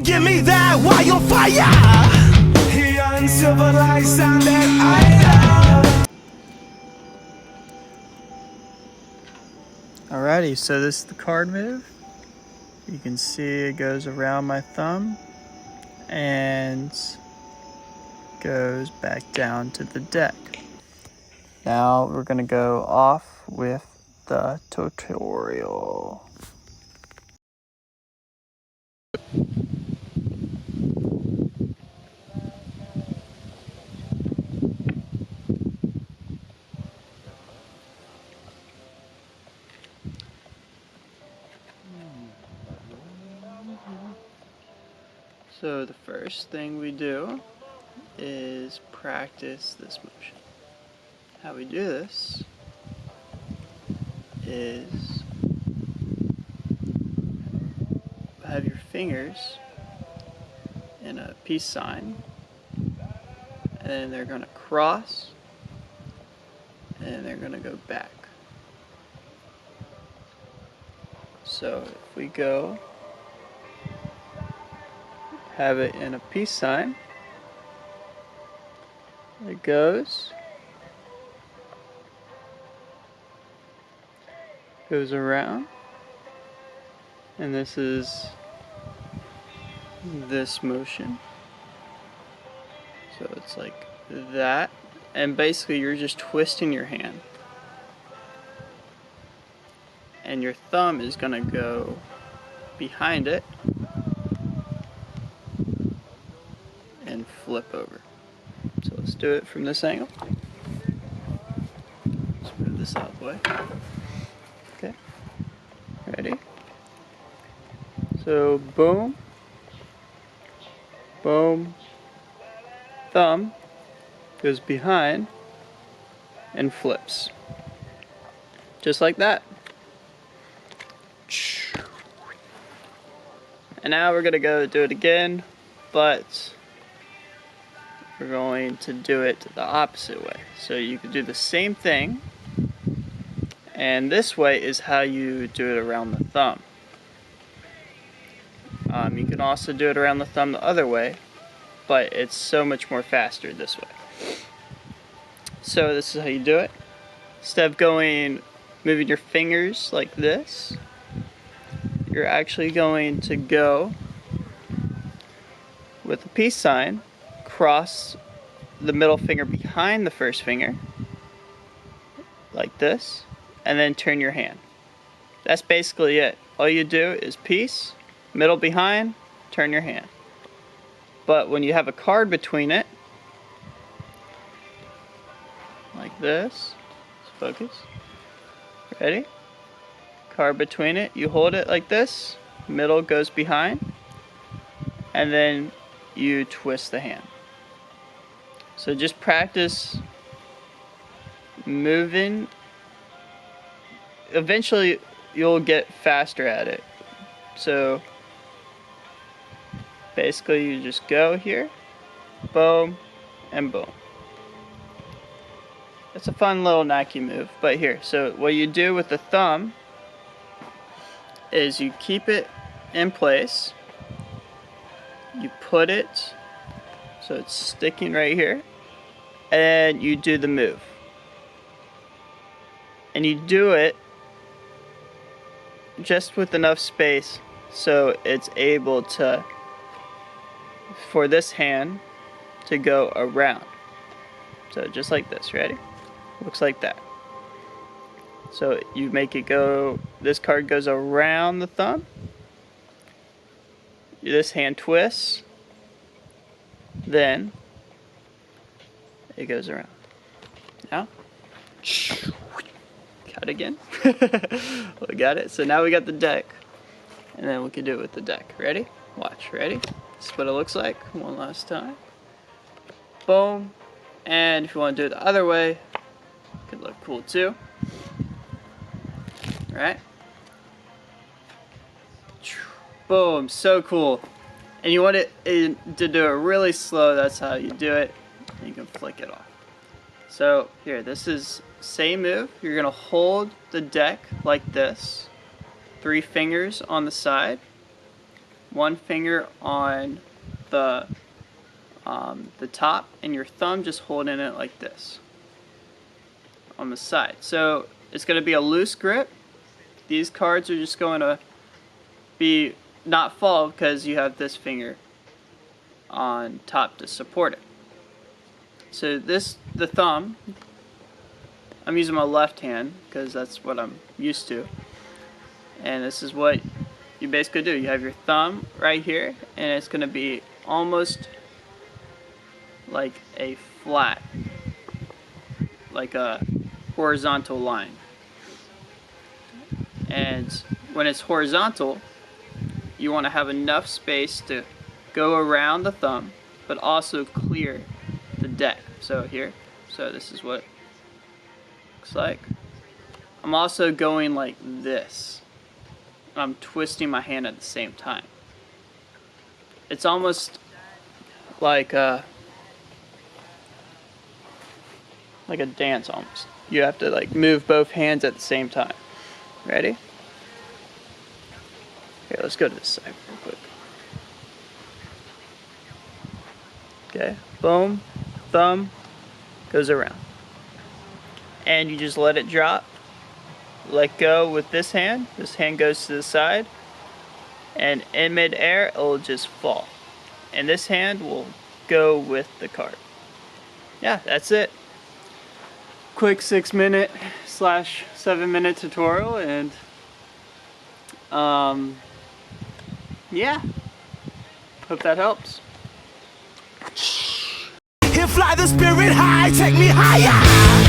give me that wildfire. He uncivilized sound that I love. Alrighty, so this is the card move. You can see it goes around my thumb and goes back down to the deck. Now we're gonna go off with the tutorial. So the first thing we do is practice this motion. How we do this is have your fingers in a peace sign, and then they're going to cross, and they're going to go back. So if we go, have it in a peace sign, it goes around, and this is this motion. So it's like that, and basically you're just twisting your hand, and your thumb is gonna go behind it and flip over. So let's do it from this angle. Let's move this out of the way. Okay, ready? So boom, boom, thumb goes behind and flips. Just like that. And now we're gonna go do it again, but we're going to do it the opposite way. So you can do the same thing, and this way is how you do it around the thumb. You can also do it around the thumb the other way, but it's so much more faster this way. So this is how you do it. Instead of moving your fingers like this, you're actually going to go with the peace sign, cross the middle finger behind the first finger, like this, and then turn your hand. That's basically it. All you do is peace, middle behind, turn your hand. But when you have a card between it, like this, let's focus, ready? Card between it, you hold it like this, middle goes behind, and then you twist the hand. So just practice moving. Eventually you'll get faster at it. So basically you just go here, boom, and boom. It's a fun little knacky move, but here, so what you do with the thumb is you keep it in place, you put it so it's sticking right here, and you do the move. And you do it just with enough space so it's able to, for this hand to go around. So just like this, ready? Looks like that. So you make it go, this card goes around the thumb, this hand twists, then it goes around. Now, cut again. We got it. So now we got the deck, and then we can do it with the deck. Ready? Watch. Ready? This is what it looks like. One last time. Boom. And if you want to do it the other way, it could look cool too. Right? Boom, so cool. And you want it to do it really slow, that's how you do it. And you can flick it off. So here, this is same move. You're gonna hold the deck like this, 3 fingers on the side, one finger on the top, and your thumb just holding it like this on the side. So it's going to be a loose grip. These cards are just going to be not fall because you have this finger on top to support it. So the thumb, I'm using my left hand because that's what I'm used to. And this is what you basically do. You have your thumb right here, and it's going to be almost like a flat, like a horizontal line. And when it's horizontal, you want to have enough space to go around the thumb, but also clear the deck. So here, so this is what it looks like. I'm also going like this. I'm twisting my hand at the same time. It's almost like a dance almost. You have to like move both hands at the same time. Ready? Okay, let's go to this side real quick. Okay, boom, thumb goes around. And you just let it drop. Let go with this hand. This hand goes to the side. And in mid-air, it'll just fall. And this hand will go with the card. Yeah, that's it. Quick 6-minute / 7-minute tutorial, and yeah, hope that helps. Here fly the spirit high, take me higher.